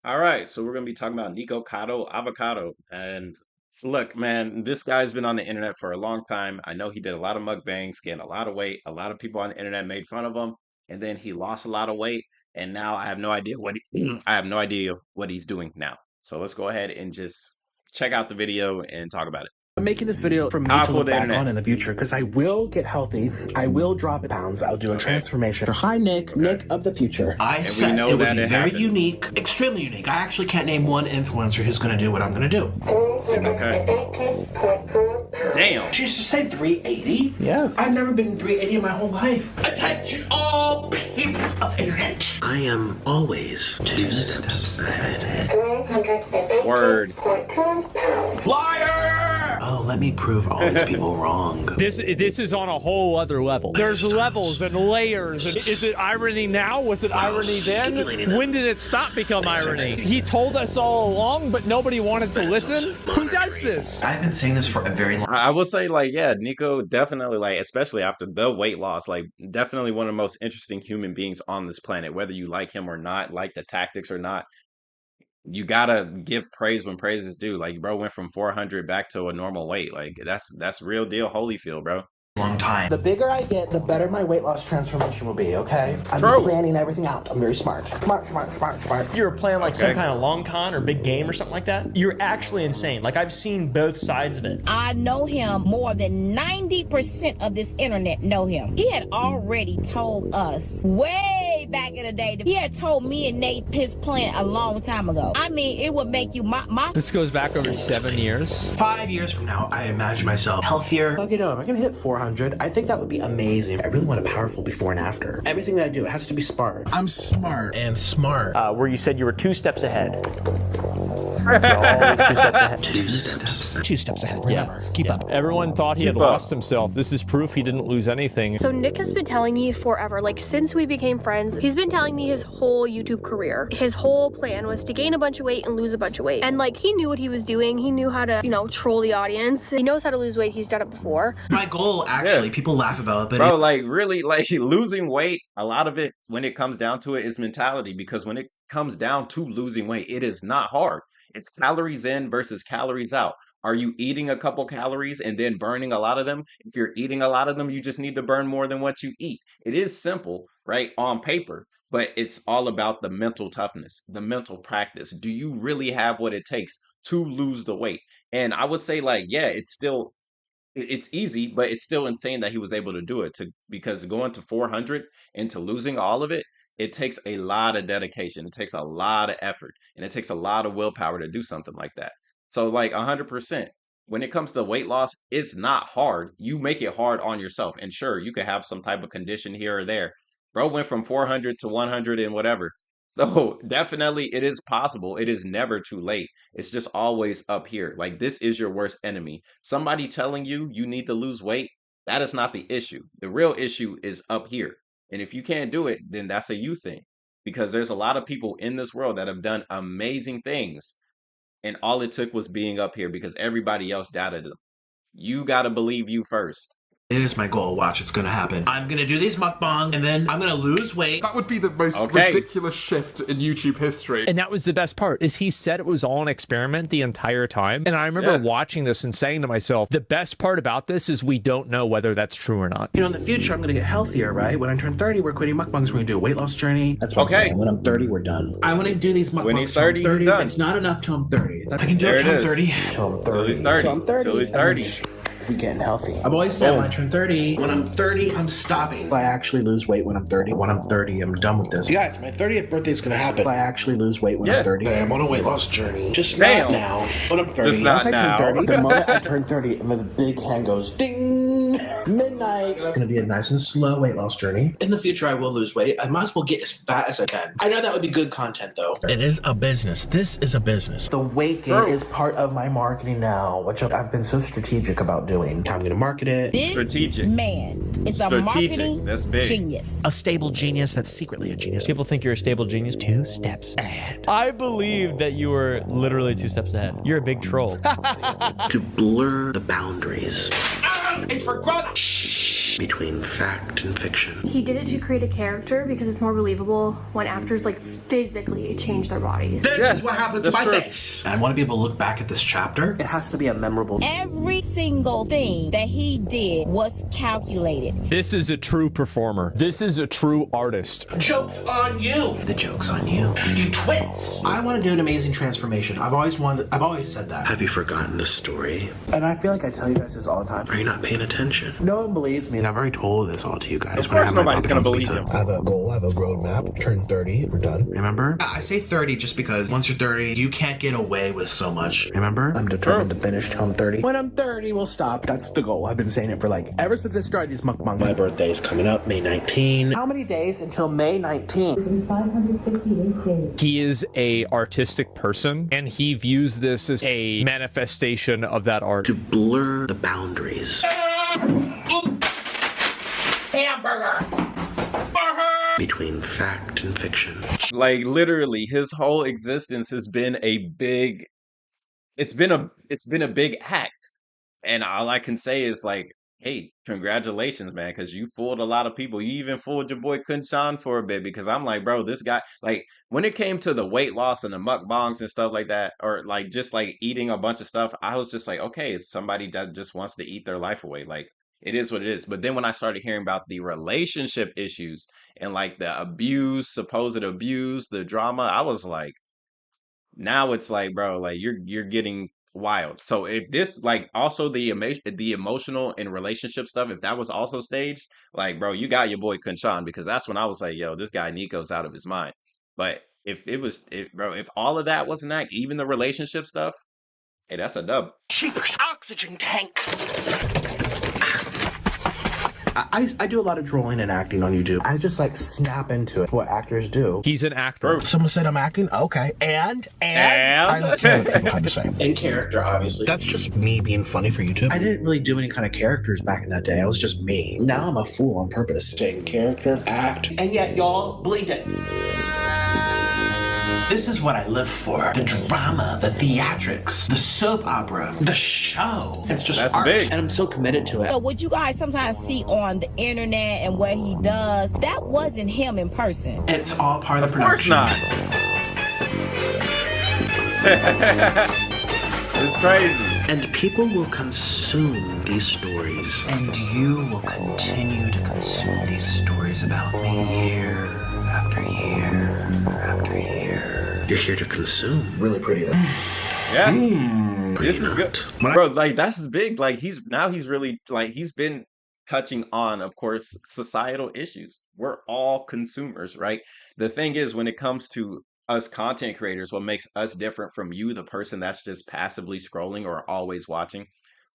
All right, so we're gonna be talking about Nikocado avocado. And look, man, this guy's been on the internet for a long time. I know he did a lot of mukbangs, gained a lot of weight. A lot of people on the internet made fun of him, and then he lost a lot of weight. And now I have no idea I have no idea what he's doing now. So let's go ahead and just check out the video and talk about it. I'm making this video for me to Powerful look back internet. on in the future because I will get healthy. I will drop pounds. I'll do a transformation. Hi, Nick. Nick of the future. I said it would be very unique, extremely unique. I actually can't name one influencer who's going to do what I'm going to do. Okay. Damn. She used to say 380? Yes. I've never been 380 in my whole life. Attention all people of the internet. I am always 2 steps ahead. Word. Liar! Oh, let me prove all these people wrong. This is on a whole other level. There's levels and layers. And is it irony now? Was it irony then? When did it stop become irony? He told us all along, but nobody wanted to listen. Who does this? I've been saying this for a very long I will say, like, yeah, Nico definitely, like, especially after the weight loss, like, definitely one of the most interesting human beings on this planet. Whether you like him or not, like the tactics or not, you gotta give praise when praise is due. Like, bro went from 400 back to a normal weight. Like, that's real deal Holyfield, bro. time. The bigger I get, the better my weight loss transformation will be, okay? I'm True. planning everything out. I'm very smart. Smart. You were playing like some Okay. kind of long con or big game or something like that. You're actually insane. Like I've seen both sides of it. I know him more than 90% of this internet know him. He had already told us way back in the day. He had told me and Nate his plan a long time ago. I mean, it would make you my. This goes back over 7 years. 5 years from now, I imagine myself healthier. Look, if I can hit 400, I think that would be amazing. I really want a powerful before and after. Everything that I do, it has to be smart. I'm smart. And smart. Where you said you were 2 steps ahead. Always 2 steps ahead. 2 steps ahead, remember. Keep up. Everyone thought he had Keep up. lost himself. This is proof he didn't lose anything. So Nick has been telling me forever, like since we became friends, he's been telling me his whole YouTube career. His whole plan was to gain a bunch of weight and lose a bunch of weight. And like he knew what he was doing. He knew how to, troll the audience. He knows how to lose weight. He's done it before. My goal, actually, people laugh about it, but Bro, like, really, like, losing weight, a lot of it, when it comes down to it, is mentality. Because when it comes down to losing weight, it is not hard. It's calories in versus calories out. Are you eating a couple calories and then burning a lot of them? If you're eating a lot of them, you just need to burn more than what you eat. It is simple, right, on paper, but it's all about the mental toughness, the mental practice. Do you really have what it takes to lose the weight? And I would say, like, yeah, it's easy, but it's still insane that he was able to do it because going to 400 and to losing all of it, it takes a lot of dedication. It takes a lot of effort, and it takes a lot of willpower to do something like that. So, like, 100%, when it comes to weight loss, it's not hard. You make it hard on yourself. And sure, you could have some type of condition here or there. Bro went from 400 to 100 and whatever. So definitely it is possible. It is never too late. It's just always up here. Like, this is your worst enemy. Somebody telling you you need to lose weight, that is not the issue. The real issue is up here. And if you can't do it, then that's a you thing. Because there's a lot of people in this world that have done amazing things. And all it took was being up here because everybody else doubted them. You got to believe you first. it is my goal. Watch, it's gonna happen. I'm gonna do these mukbangs, and then I'm gonna lose weight. That would be the most ridiculous shift in YouTube history. And that was the best part, is he said it was all an experiment the entire time. And I remember watching this and saying to myself, the best part about this is we don't know whether that's true or not. You know, in the future, I'm going to get healthier, right? When I turn 30, we're quitting mukbangs. We're going to do a weight loss journey. That's what I'm saying. When I'm 30, we're done. I want to do these mukbangs When he's 30, he's done. It's not enough till I'm 30. I can do it till I'm 30. Till I'm 30. Till he's 30. Till I'm 30. Till he's 30. We getting healthy. I've always said when I turn 30, when I'm 30, I'm stopping. If I actually lose weight when I'm 30, when I'm 30, I'm done with this. You guys, my 30th birthday is going to happen. If I actually lose weight when I'm 30, I'm on a weight loss journey. Just not now. When I'm 30. Just not Once I now. turn 30, the moment I turn 30, and then the big hand goes ding. Midnight. It's going to be a nice and slow weight loss journey. In the future, I will lose weight. I might as well get as fat as I can. I know that would be good content, though. It is a business. This is a business. The weight gain is part of my marketing now, which I've been so strategic about doing. I'm going to market it. This Strategic. man is a marketing That's big. genius. A stable genius that's secretly a genius. People think you're a stable genius. 2 steps ahead. I believe that you were literally 2 steps ahead. You're a big troll. To blur the boundaries. It's for grown-ups. between fact and fiction. He did it to create a character because it's more believable when actors like physically change their bodies. This is what happened to that's my true. face. And I want to be able to look back at this chapter. It has to be a memorable. Every single thing that he did was calculated. This is a true performer. This is a true artist. Joke's on you. The joke's on you. You twits. I want to do an amazing transformation. I've always said that. Have you forgotten the story? And I feel like I tell you guys this all the time. Are you not paying attention? No one believes me, and I've already told this all to you guys. Of course nobody's gonna believe him. I have a goal, I have a roadmap. Turn 30, we're done. Remember? I say 30 just because once you're 30, you can't get away with so much. Remember? I'm determined to finish till I'm 30. When I'm 30, we'll stop. That's the goal. I've been saying it for like ever since I started these mukbangs. My birthday is coming up, May 19. How many days until May 19? 558 days. He is a artistic person, and he views this as a manifestation of that art. To blur the boundaries between fact and fiction. Like literally, his whole existence has been a big. It's been a big act, and all I can say is like, hey, congratulations, man, because you fooled a lot of people. You even fooled your boy KhunShawn for a bit, because I'm like, bro, this guy, like, when it came to the weight loss and the mukbangs and stuff like that, or like just like eating a bunch of stuff, I was just like, okay, it's somebody that just wants to eat their life away. Like, it is what it is. But then when I started hearing about the relationship issues and like the abuse, supposed abuse, the drama, I was like, now it's like, bro, like you're getting wild. So if this like also the emotional and relationship stuff, if that was also staged, like, bro, you got your boy KhunShawn, because that's when I was like, yo, this guy Nico's out of his mind. But if it was, bro, if all of that wasn't act, even the relationship stuff, hey, that's a dub. Cheapers oxygen tank. I do a lot of drawing and acting on YouTube. I just like snap into it. What actors do. He's an actor. Someone said I'm acting? Okay. And? I don't care what people have to say. In character, obviously. That's just me being funny for YouTube. I didn't really do any kind of characters back in that day. I was just me. Now I'm a fool on purpose. Stay in character, act, and yet y'all believed it. This is what I live for. The drama, the theatrics, the soap opera, the show. It's just That's art. big. And I'm so committed to it. So what you guys sometimes see on the internet and what he does, that wasn't him in person. It's all part of the Of course production. not. It's crazy. And people will consume these stories. And you will continue to consume these stories about me year after year after year. You're here to consume. Really pretty though. Yeah. This is not. good. Bro, like that's big. Like he's really like he's been touching on, of course, societal issues. We're all consumers, right? The thing is, when it comes to us content creators, what makes us different from you, the person that's just passively scrolling or always watching,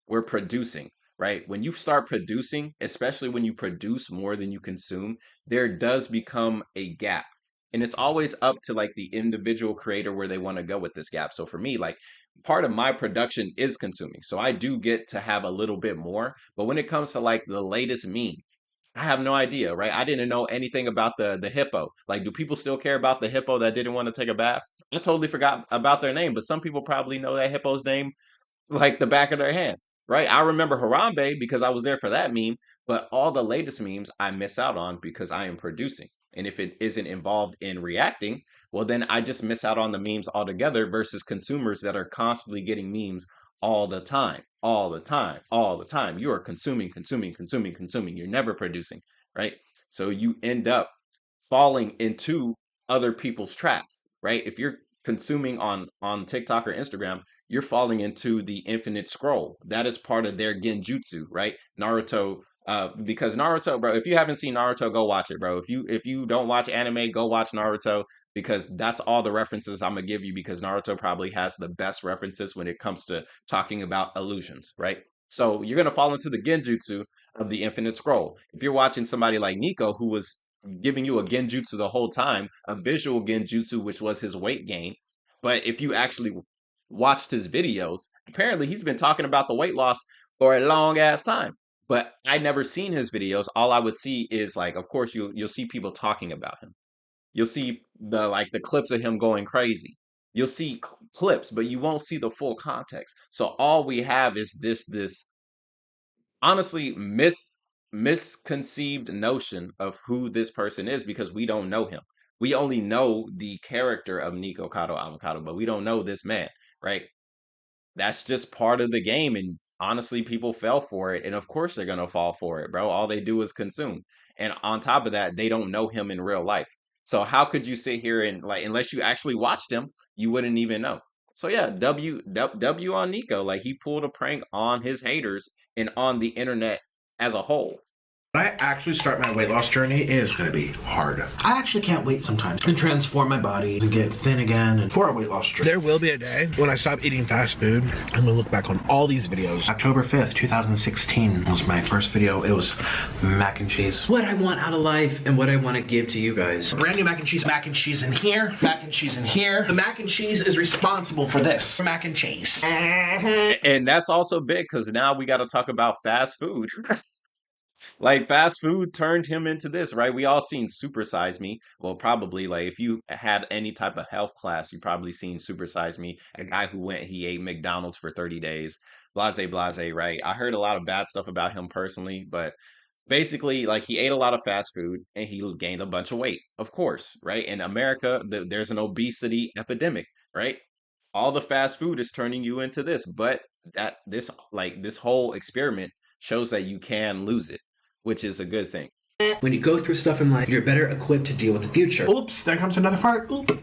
we're producing, right? When you start producing, especially when you produce more than you consume, there does become a gap. And it's always up to like the individual creator where they want to go with this gap. So for me, like part of my production is consuming. So I do get to have a little bit more. But when it comes to like the latest meme, I have no idea, right? I didn't know anything about the hippo. Like, do people still care about the hippo that didn't want to take a bath? I totally forgot about their name, but some people probably know that hippo's name like the back of their hand, right? I remember Harambe because I was there for that meme, but all the latest memes I miss out on because I am producing. And if it isn't involved in reacting, well, then I just miss out on the memes altogether versus consumers that are constantly getting memes all the time, all the time, all the time. You are consuming, consuming, consuming, consuming. You're never producing, right? So you end up falling into other people's traps, right? If you're consuming on TikTok or Instagram, you're falling into the infinite scroll. That is part of their genjutsu, right? Naruto, because Naruto, bro, if you haven't seen Naruto, go watch it, bro. If you don't watch anime, go watch Naruto, because that's all the references I'm gonna give you, because Naruto probably has the best references when it comes to talking about illusions, right? So you're gonna fall into the genjutsu of the infinite scroll. If you're watching somebody like Nico, who was giving you a genjutsu the whole time, a visual genjutsu, which was his weight gain. But if you actually watched his videos, apparently he's been talking about the weight loss for a long ass time. But I never seen his videos. All I would see is like, of course, you'll see people talking about him. You'll see the clips of him going crazy. You'll see clips, but you won't see the full context. So all we have is this honestly misconceived notion of who this person is because we don't know him. We only know the character of Nikocado Avocado, but we don't know this man, right? That's just part of the game. And honestly, people fell for it. And of course, they're going to fall for it, bro. All they do is consume. And on top of that, they don't know him in real life. So how could you sit here and like, unless you actually watched him, you wouldn't even know. So yeah, W on Nico. Like he pulled a prank on his haters and on the internet as a whole. When I actually start my weight loss journey, it is going to be hard. I actually can't wait sometimes to transform my body and get thin again and for a weight loss journey. There will be a day when I stop eating fast food. I'm going to look back on all these videos. October 5th, 2016 was my first video. It was mac and cheese. What I want out of life and what I want to give to you guys. Brand new mac and cheese in here, mac and cheese in here. The mac and cheese is responsible for this. Mac and cheese. And that's also big because now we got to talk about fast food. Like fast food turned him into this, right? We all seen Super Size Me. Well, probably like if you had any type of health class, you probably seen Super Size Me. A guy who he ate McDonald's for 30 days. Blase, blase, right? I heard a lot of bad stuff about him personally, but basically like he ate a lot of fast food and he gained a bunch of weight, of course, right? In America, there's an obesity epidemic, right? All the fast food is turning you into this, but this whole experiment shows that you can lose it, which is a good thing. When you go through stuff in life, you're better equipped to deal with the future. Oops, there comes another fart. Oop.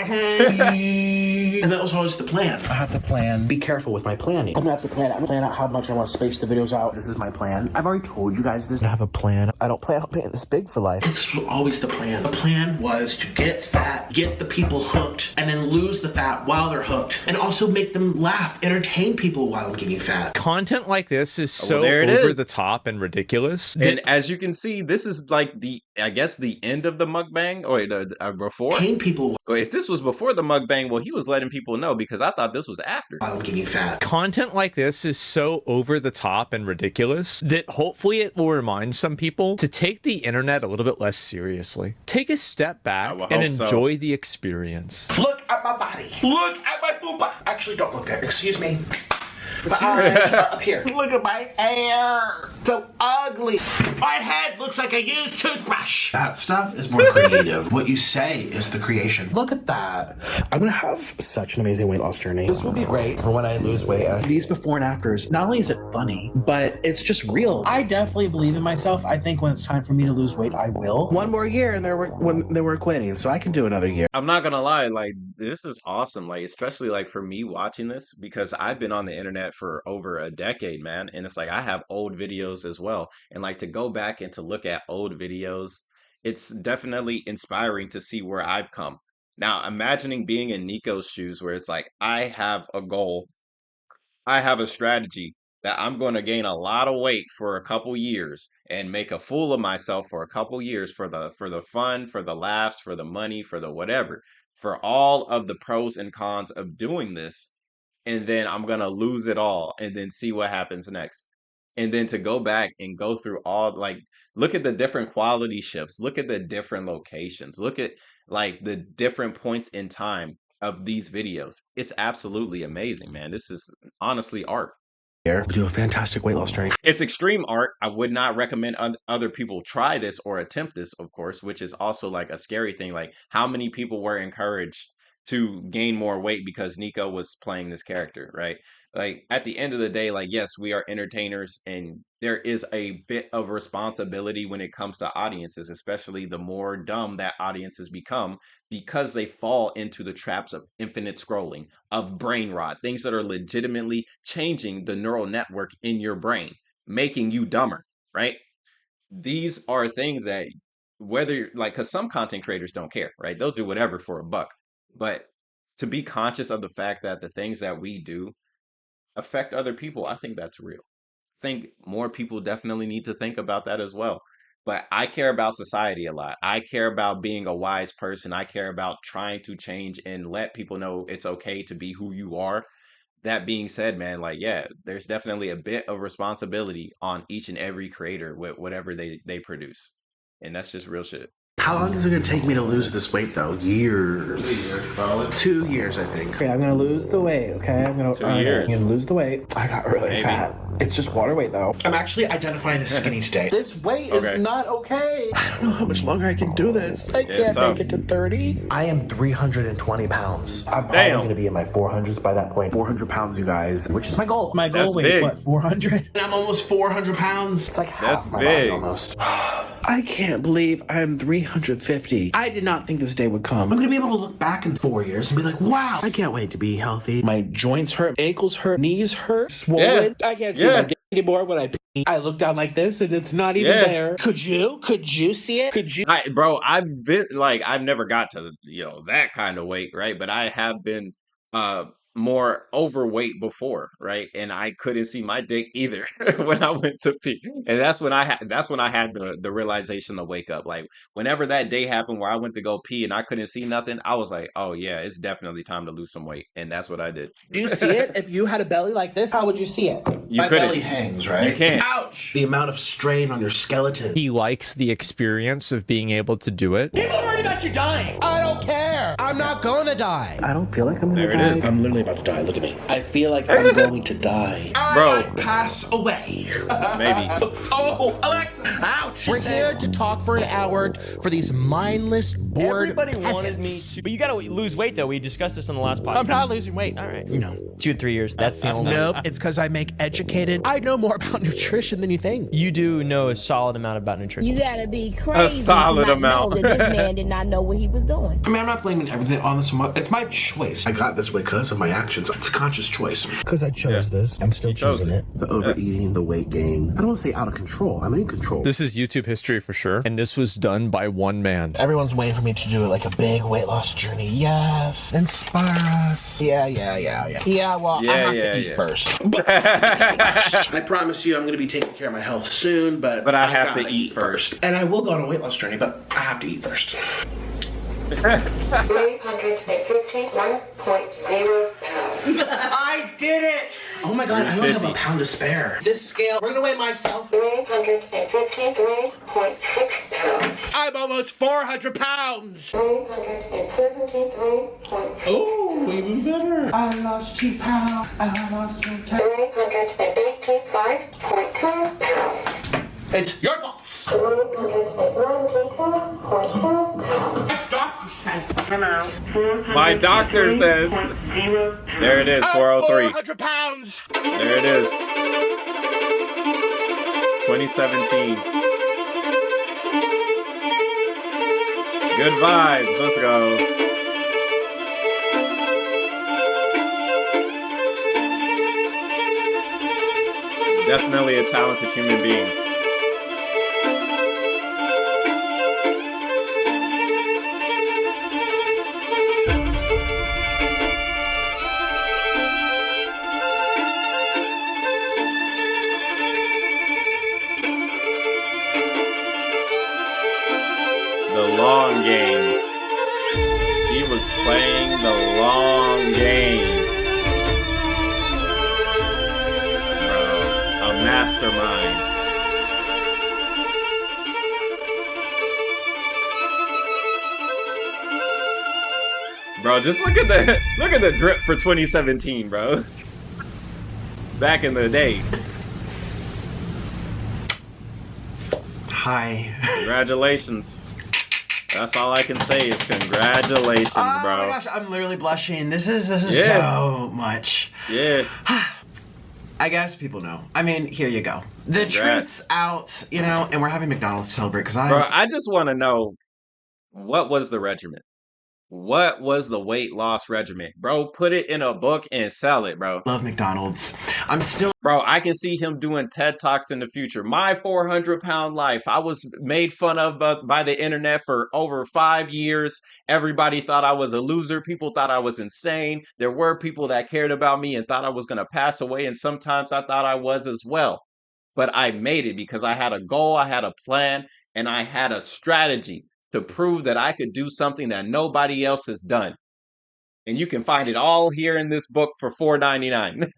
And that was always the plan. I have to plan. Be careful with my planning. I'm gonna have to plan. I'm gonna plan out how much I want to space the videos out. This is my plan. I've already told you guys this. I have a plan. I don't plan on being this big for life. This was always the plan. The plan was to get fat, get the people hooked, and then lose the fat while they're hooked, and also make them laugh, entertain people while I'm getting fat. Content like this is so there it over is. the top and ridiculous. And as you can see, this is like I guess the end of the mukbang, or before. Entertain people. Or if this was before the mukbang, well, he was letting people know because I thought this was after. While I'm getting fat. Content like this is so over the top and ridiculous that hopefully it will remind some people to take the internet a little bit less seriously. Take a step back and enjoy the experience. Look at my body. Look at my booba. Actually, don't look there. Excuse me. My eyes are up here. Look at my hair. So ugly. My head looks like a used toothbrush. That stuff is more creative. What you say is the creation. Look at that. I'm gonna have such an amazing weight loss journey. This will be great for when I lose weight. These before and afters, not only is it funny, but it's just real. I definitely believe in myself. I think when it's time for me to lose weight, I will. One more year and they were quitting, so I can do another year. I'm not gonna lie, like this is awesome, like especially like for me watching this because I've been on the internet for over a decade, man, and it's like I have old videos as well, and like to go back and to look at old videos, it's definitely inspiring to see where I've come. Now, imagining being in Nico's shoes where it's like I have a goal, I have a strategy that I'm going to gain a lot of weight for a couple years and make a fool of myself for a couple years for the fun, for the laughs, for the money, for the whatever, for all of the pros and cons of doing this. And then I'm going to lose it all and then see what happens next. And then to go back and go through all, like, look at the different quality shifts, look at the different locations, look at like the different points in time of these videos. It's absolutely amazing, man. This is honestly art. We do a fantastic weight loss journey. It's extreme art. I would not recommend other people try this or attempt this, of course, which is also like a scary thing. Like how many people were encouraged to gain more weight because Nico was playing this character, right? Like at the end of the day, like, yes, we are entertainers and there is a bit of responsibility when it comes to audiences, especially the more dumb that audiences become because they fall into the traps of infinite scrolling, of brain rot, things that are legitimately changing the neural network in your brain, making you dumber, right? These are things that whether like, because some content creators don't care, right? They'll do whatever for a buck. But to be conscious of the fact that the things that we do affect other people, I think that's real. I think more people definitely need to think about that as well. But I care about society a lot. I care about being a wise person. I care about trying to change and let people know it's okay to be who you are. That being said, man, like, yeah, there's definitely a bit of responsibility on each and every creator with whatever they produce. And that's just real shit. How long is it gonna take me to lose this weight though? Years. 2 years, I think. Okay, I'm gonna lose the weight, okay? I'm gonna 2 years. I'm gonna lose the weight. I got really fat. It's just water weight though. I'm actually identifying as skinny today. This weight is not okay. I don't know how much longer I can do this. I can't make it to 30. I am 320 pounds. I'm probably gonna be in my 400s by that point. 400 pounds, you guys, which is my goal. My goal weight, what, 400? And I'm almost 400 pounds. It's like half my body almost. I can't believe I'm 350. I did not think this day would come. I'm gonna be able to look back in 4 years and be like, wow, I can't wait to be healthy. My joints hurt, ankles hurt, knees hurt, swollen. I can't see my dick anymore when I pee. I look down like this and it's not even there. Could you see it? Could you? Bro, I've been like, I've never got to, that kind of weight, right? But I have been more overweight before, right? And I couldn't see my dick either when I went to pee. And that's when I had the realization to wake up. Like whenever that day happened where I went to go pee and I couldn't see nothing, I was like, oh yeah, it's definitely time to lose some weight. And that's what I did. Do you see it? If you had a belly like this, how would you see it? My belly hangs, right? You can't. Ouch! The amount of strain on your skeleton. He likes the experience of being able to do it. People are worried about you dying. I don't care. I'm not gonna die. I don't feel like I'm gonna die. There it is. I'm literally about to die. Look at me. I feel like I'm going to die. Bro. I might pass away. Maybe. Oh, Alexa. Ouch. We're here to talk for an hour for these mindless, bored Everybody wanted me peasants. to. But you gotta lose weight, though. We discussed this on the last podcast. I'm not losing weight. All right. No. 2 to 3 years. That's the only. Nope. It's because I make educated. I know more about nutrition than you think. You do know a solid amount about nutrition. You gotta be crazy solid to not amount. know that this man did not know what he was doing. I mean, I'm not blaming everything on this. It's my choice. I got this way because of my actions. It's a conscious choice. Because I chose this. I'm still choosing it. The overeating, the weight gain. I don't want to say out of control. I'm in control. This is YouTube history for sure. And this was done by one man. Everyone's waiting for me to do like a big weight loss journey. Yes. Inspire us. Yeah. Yeah, well, I have to eat first. I promise you I'm going to be taking care of my health soon, but I have to eat first. And I will go on a weight loss journey, but I have to eat first. 351.0 pounds. I did it! Oh my god, I only have a pound to spare. This scale, we're gonna weigh myself. 353.6 pounds. I'm almost 400 pounds! 373.6. Oh, even better. I lost 2 pounds. I lost 2 pounds. 385.2 pounds. It's your fault. 394.2 pounds. Doctor says. My doctor says. There it is, 403. 400 pounds. There it is. 2017. Good vibes. Let's go. Definitely a talented human being. The long game. He was playing the long game. Bro, a mastermind. Bro, just look at the drip for 2017, bro. Back in the day. Hi. Congratulations. That's all I can say is congratulations, bro. Oh my gosh, I'm literally blushing. This is so much. Yeah. I guess people know. I mean, here you go. The truth's out, and we're having McDonald's celebrate because Bro, I just want to know, what was the regimen? What was the weight loss regimen? Bro, put it in a book and sell it, bro. love McDonald's. I'm still... Bro, I can see him doing TED Talks in the future. My 400-pound life. I was made fun of by the internet for over 5 years. Everybody thought I was a loser. People thought I was insane. There were people that cared about me and thought I was going to pass away. And sometimes I thought I was as well. But I made it because I had a goal, I had a plan, and I had a strategy to prove that I could do something that nobody else has done. And you can find it all here in this book for $4.99.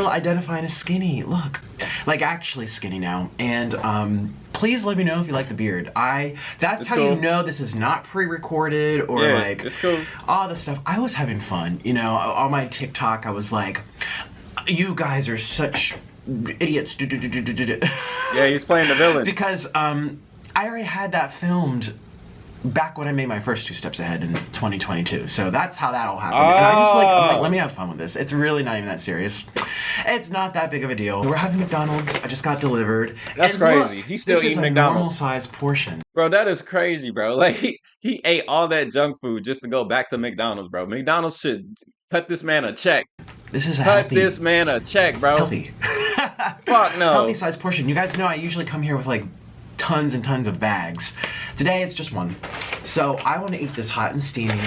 Identifying as skinny. Look, like actually skinny now. And please let me know if you like the beard. That's how you know this is not pre-recorded or like it's cool. All the stuff. I was having fun, you know. On my TikTok, I was like, "You guys are such idiots." Yeah, he's playing the villain because I already had that filmed back when I made my first 2 steps ahead in 2022. So that's how that all happened. And I'm like, let me have fun with this. It's really not even that serious. It's not that big of a deal. We're having McDonald's. I just got delivered. That's crazy. Look, he's still eating McDonald's. Normal size portion. Bro, that is crazy, bro. Like he ate all that junk food just to go back to McDonald's, bro. McDonald's should cut this man a check. This is a cut this man a check, bro. Healthy. Fuck no. Healthy size portion. You guys know I usually come here with like tons and tons of bags. Today it's just one. So I want to eat this hot and steamy.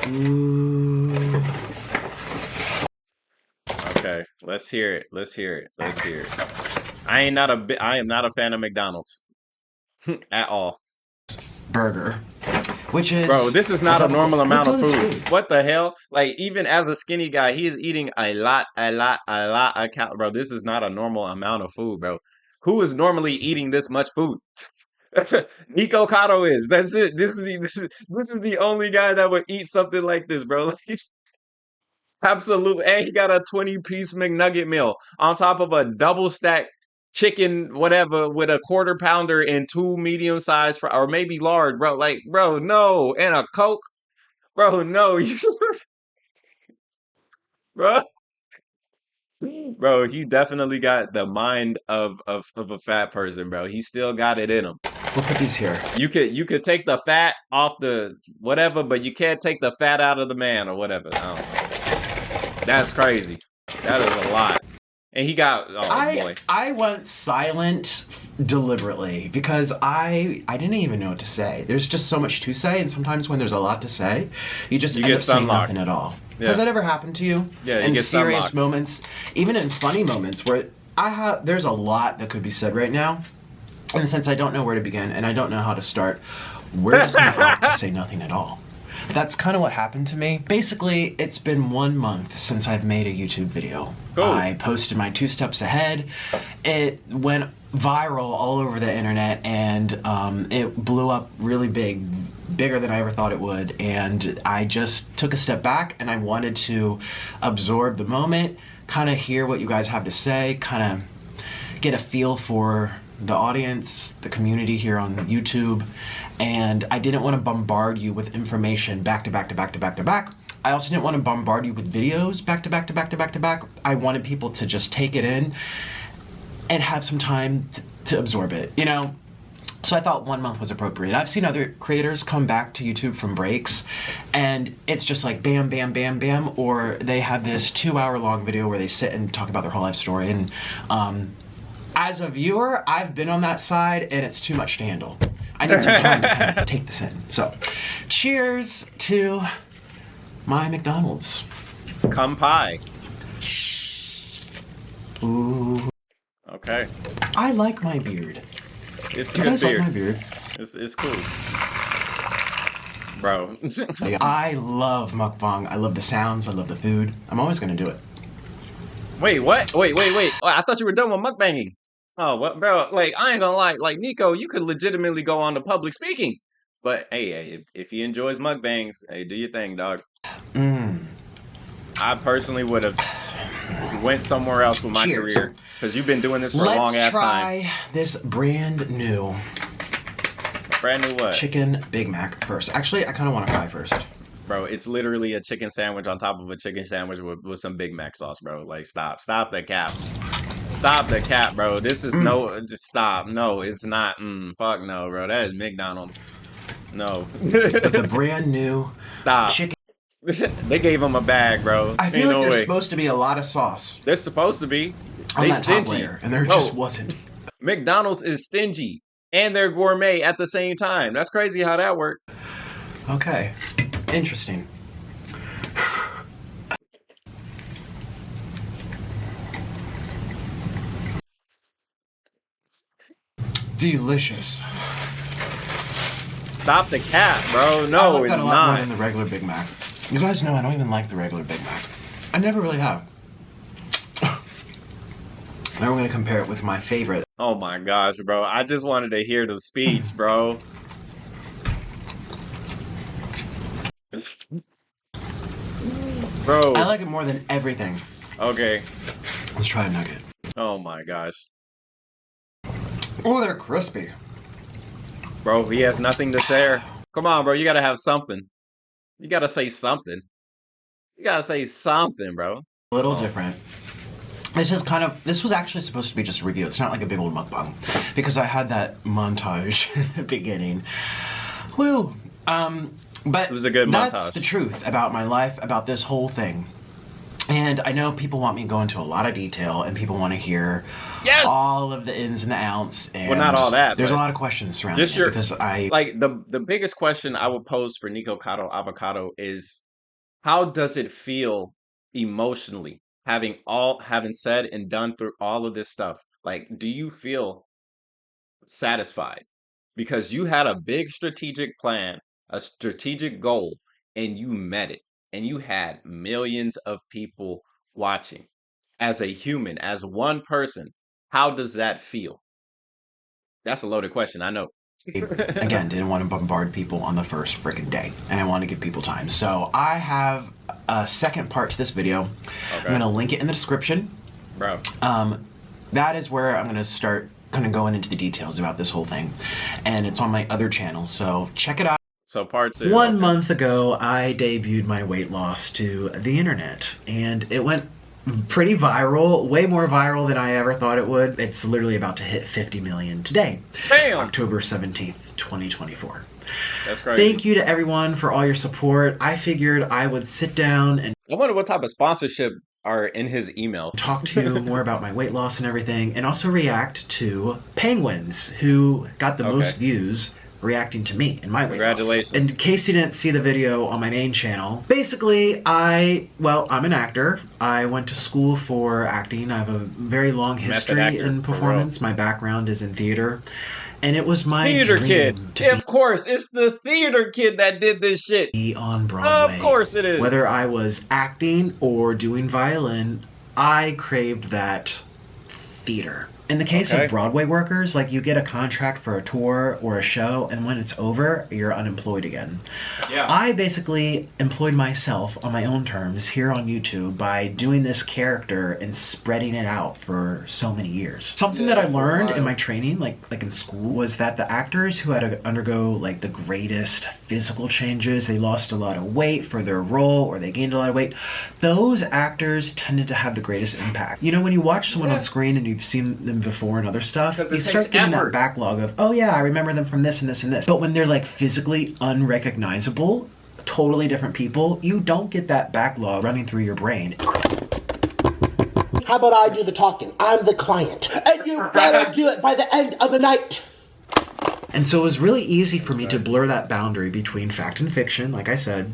Ooh. Okay, let's hear it. Let's hear it. Let's hear it. I am not a fan of McDonald's at all. Burger, which is bro, this is not a normal amount of food. What the hell? Like even as a skinny guy, he is eating a lot of calories. Bro, this is not a normal amount of food, bro. Who is normally eating this much food? Nikocado is. That's it. This is the only guy that would eat something like this, bro. Like, absolutely. And he got a 20-piece McNugget meal on top of a double stack chicken, whatever, with a quarter pounder and 2 medium-sized or maybe large, bro. Like, bro, no. And a Coke. Bro, no. Bro. Bro, he definitely got the mind of a fat person, bro. He still got it in him. We'll put these here. You could take the fat off the whatever, but you can't take the fat out of the man or whatever. I don't know. That's crazy. That is a lot. And he got boy. I went silent deliberately because I didn't even know what to say. There's just so much to say, and sometimes when there's a lot to say, you end up saying nothing at all. Yeah. Has that ever happened to you? Yeah, in serious moments, even in funny moments where there's a lot that could be said right now, and since I don't know where to begin and I don't know how to start, we're just gonna opt to say nothing at all. That's kind of what happened to me. Basically, it's been 1 month since I've made a YouTube video. Cool. I posted my 2 steps ahead. It went viral all over the internet, and it blew up really bigger than I ever thought it would. And I just took a step back, and I wanted to absorb the moment, kind of hear what you guys have to say, kind of get a feel for the audience, the community here on YouTube. And I didn't want to bombard you with information back to back to back to back to back. I also didn't want to bombard you with videos back to back to back to back to back. I wanted people to just take it in and have some time to absorb it, you know? So I thought 1 month was appropriate. I've seen other creators come back to YouTube from breaks, and it's just like bam, bam, bam, bam, or they have this 2-hour-long video where they sit and talk about their whole life story. And as a viewer, I've been on that side, and it's too much to handle. I need some time to kind of take this in. So, cheers to my McDonald's. Come pie. Ooh. Okay. I like my beard. It's a Do you good guys beard. like my beard? It's cool. Bro. I love mukbang. I love the sounds. I love the food. I'm always going to do it. Wait, what? Wait. Oh, I thought you were done with mukbanging. Oh, what, bro? Like, I ain't gonna lie. Like, Nico, you could legitimately go on to public speaking. But, hey, if he enjoys mukbangs, hey, do your thing, dog. I personally would have went somewhere else with my career. Because you've been doing this for a long-ass time. Let's try this brand new what? Chicken Big Mac first. Actually, I kind of want to fry first. Bro, it's literally a chicken sandwich on top of a chicken sandwich with some Big Mac sauce, bro. Like, stop the cap. Stop the cap, bro. This is just stop. No, it's not. Fuck no, bro. That is McDonald's. No. The brand new chicken. They gave him a bag, bro. I feel like there's supposed to be a lot of sauce. They're supposed to be. On they that stingy. Top layer, and there just wasn't. McDonald's is stingy. And they're gourmet at the same time. That's crazy how that worked. Okay. Interesting. Delicious. Stop the cap, bro. No, it's a lot not. more than the regular Big Mac. You guys know I don't even like the regular Big Mac. I never really have. Now we're going to compare it with my favorite. Oh my gosh, bro. I just wanted to hear the speech, bro. I Bro. like it more than everything. Okay. Let's try a nugget. Oh my gosh. Oh, they're crispy. Bro, he has nothing to share. Come on, bro. You gotta have something. You gotta say something. You gotta say something, bro. A little Oh. different. It's just kind of, this was actually supposed to be just a review. It's not like a big old mukbang. Because I had that montage at the beginning. Woo! But It was a good that's montage. the truth about my life, about this whole thing. And I know people want me to go into a lot of detail, and people want to hear Yes! all of the ins and the outs. And Well, not all that, there's a but lot of questions surrounding just it your because I like the biggest question I would pose for Nikocado Avocado is how does it feel emotionally having said and done through all of this stuff? Like, do you feel satisfied? Because you had a big strategic plan, a strategic goal, and you met it. And you had millions of people watching. As a human, as one person, how does that feel? That's a loaded question, I know. again didn't want to bombard people on the first freaking day, and I want to give people time. So I have a second part to this video. I'm Okay. going to link it in the description. Bro. That is where I'm going to start kind of going into the details about this whole thing, and it's on my other channel, so check it out. So part 2. One okay. month ago, I debuted my weight loss to the internet, and it went pretty viral, way more viral than I ever thought it would. It's literally about to hit 50 million today, Damn! October 17th, 2024. That's crazy. Thank you to everyone for all your support. I figured I would sit down and I wonder what type of sponsorship are in his email. talk to you more about my weight loss and everything, and also react to penguins who got the most views reacting to me and my weight loss. Congratulations. In case you didn't see the video on my main channel, basically I'm an actor. I went to school for acting. I have a very long history actor, in for real. performance. My background is in theater. And it was my Theater dream kid. to Of course, it's the theater kid that did this shit. be on Broadway. Of course it is. Whether I was acting or doing violin, I craved that theater. In the case Okay. of Broadway workers, like you get a contract for a tour or a show, and when it's over, you're unemployed again. Yeah. I basically employed myself on my own terms here on YouTube by doing this character and spreading it out for so many years. Something that I for a learned in while. my training, like in school, was that the actors who had to undergo like the greatest physical changes, they lost a lot of weight for their role or they gained a lot of weight, those actors tended to have the greatest impact. You know, when you watch someone on screen and you've seen them before and other stuff, 'Cause it you takes start getting effort. that backlog of, oh yeah, I remember them from this and this and this. But when they're like physically unrecognizable, totally different people, you don't get that backlog running through your brain. How about I do the talking? I'm the client. And you better do it by the end of the night. And so it was really easy for me to blur that boundary between fact and fiction, like I said,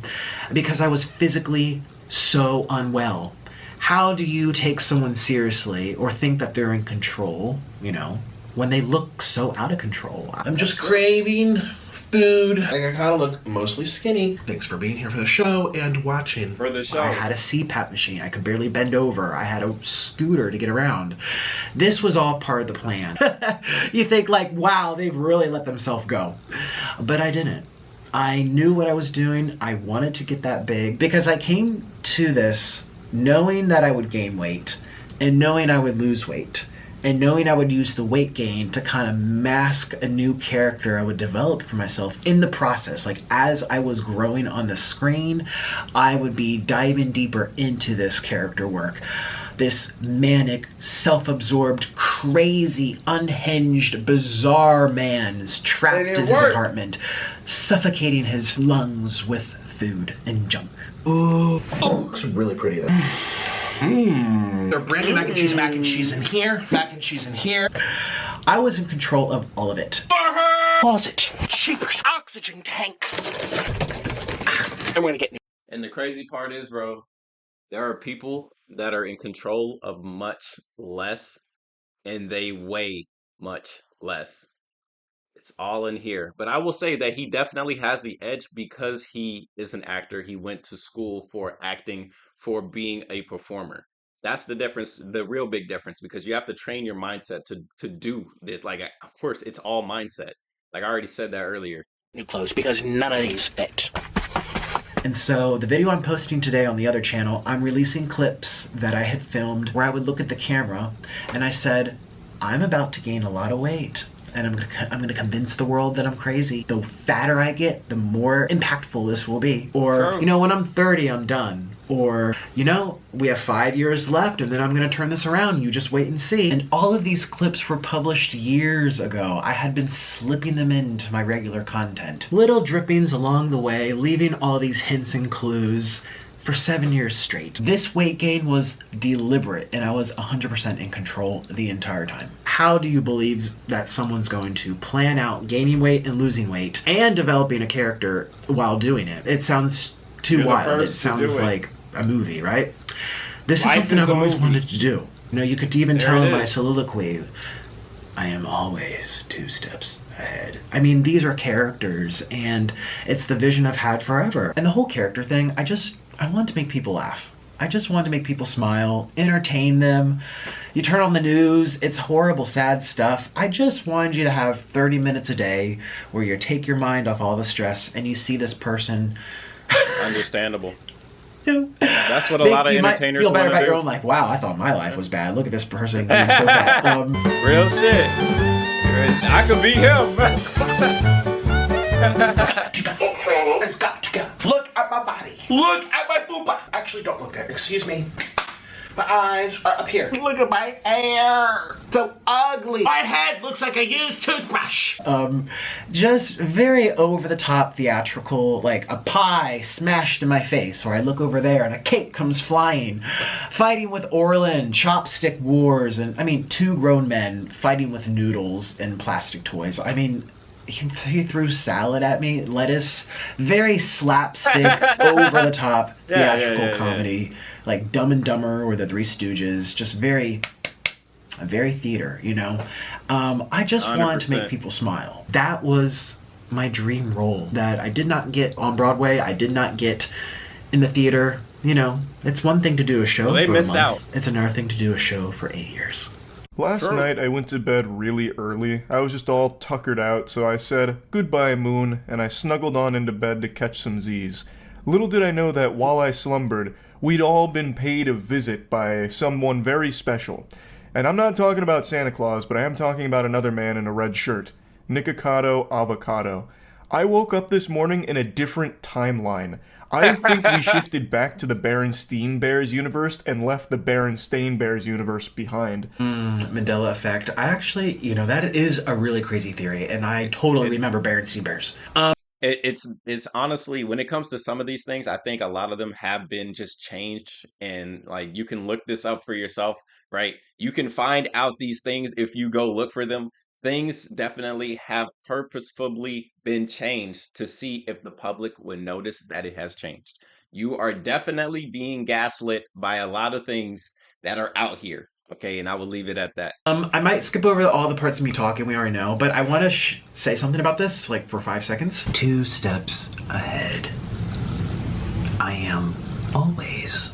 because I was physically so unwell. How do you take someone seriously or think that they're in control, you know, when they look so out of control? I'm just craving food. I kind of look mostly skinny. Thanks for being here for the show and watching. For the show. I had a CPAP machine. I could barely bend over. I had a scooter to get around. This was all part of the plan. You think like, wow, they've really let themselves go. But I didn't. I knew what I was doing. I wanted to get that big because I came to this knowing that I would gain weight and knowing I would lose weight and knowing I would use the weight gain to kind of mask a new character I would develop for myself in the process. Like as I was growing on the screen, I would be diving deeper into this character work. This manic, self-absorbed, crazy, unhinged, bizarre man is trapped in his apartment, suffocating his lungs with food and junk. Ooh. Oh, looks really pretty though. They're brand new mac and cheese in here, mac and cheese in here. I was in control of all of it. Closet, cheapers, oxygen tank. And we're gonna get new. And the crazy part is, bro, there are people that are in control of much less and they weigh much less. It's all in here. But I will say that he definitely has the edge because he is an actor. He went to school for acting, for being a performer. That's the difference, the real big difference, because you have to train your mindset to do this. Like, of course, it's all mindset. Like I already said that earlier. New clothes because none of these fit. And so the video I'm posting today on the other channel, I'm releasing clips that I had filmed where I would look at the camera and I said, I'm about to gain a lot of weight. And I'm gonna convince the world that I'm crazy. The fatter I get, the more impactful this will be. Or, you know, when I'm 30, I'm done. Or, you know, we have 5 years left and then I'm gonna turn this around. You just wait and see. And all of these clips were published years ago. I had been slipping them into my regular content. Little drippings along the way, leaving all these hints and clues for 7 years straight. This weight gain was deliberate and I was 100% in control the entire time. How do you believe that someone's going to plan out gaining weight and losing weight and developing a character while doing it? It sounds too wild. It sounds like a movie, right? This is something I've always wanted to do. You know, you could even tell in my soliloquy, I am always 2 steps ahead. I mean, these are characters and it's the vision I've had forever. And the whole character thing, I want to make people laugh. I just want to make people smile, entertain them. You turn on the news, it's horrible, sad stuff. I just wanted you to have 30 minutes a day where you take your mind off all the stress and you see this person. Understandable. That's what a lot of entertainers feel better want to about do. your own life. Wow, I thought my life was bad. Look at this person being so bad. Real shit. I could be him. It's ready. It's got to go. Look at my body. Look at my booba. Actually, don't look there. Excuse me. My eyes are up here. Look at my hair. So ugly. My head looks like a used toothbrush. Just very over-the-top theatrical, like a pie smashed in my face, or I look over there and a cake comes flying. Fighting with Orlin, chopstick wars, and I mean, 2 grown men fighting with noodles and plastic toys. I mean, he threw salad at me, lettuce, very slapstick, over-the-top theatrical comedy, like Dumb and Dumber or The Three Stooges, just very theater, you know? I just wanted to make people smile. That was my dream role that I did not get on Broadway, I did not get in the theater. You know, it's one thing to do a show for a month. It's another thing to do a show for 8 years. Last night I went to bed really early. I was just all tuckered out, so I said, "Goodbye, moon," and I snuggled on into bed to catch some Z's. Little did I know that while I slumbered, we'd all been paid a visit by someone very special. And I'm not talking about Santa Claus, but I am talking about another man in a red shirt. Nikocado Avocado. I woke up this morning in a different timeline. I think we shifted back to the Berenstain Bears universe and left the Berenstain Bears universe behind. Mandela effect. I actually, you know, that is a really crazy theory, and I totally remember Berenstain Bears. It's honestly, when it comes to some of these things, I think a lot of them have been just changed, and like you can look this up for yourself, right? You can find out these things if you go look for them. Things definitely have purposefully been changed to see if the public would notice that it has changed. You are definitely being gaslit by a lot of things that are out here. Okay, and I will leave it at that. I might skip over all the parts of me talking we already know, but I want to say something about this, like for 5 seconds. 2 steps ahead. I am always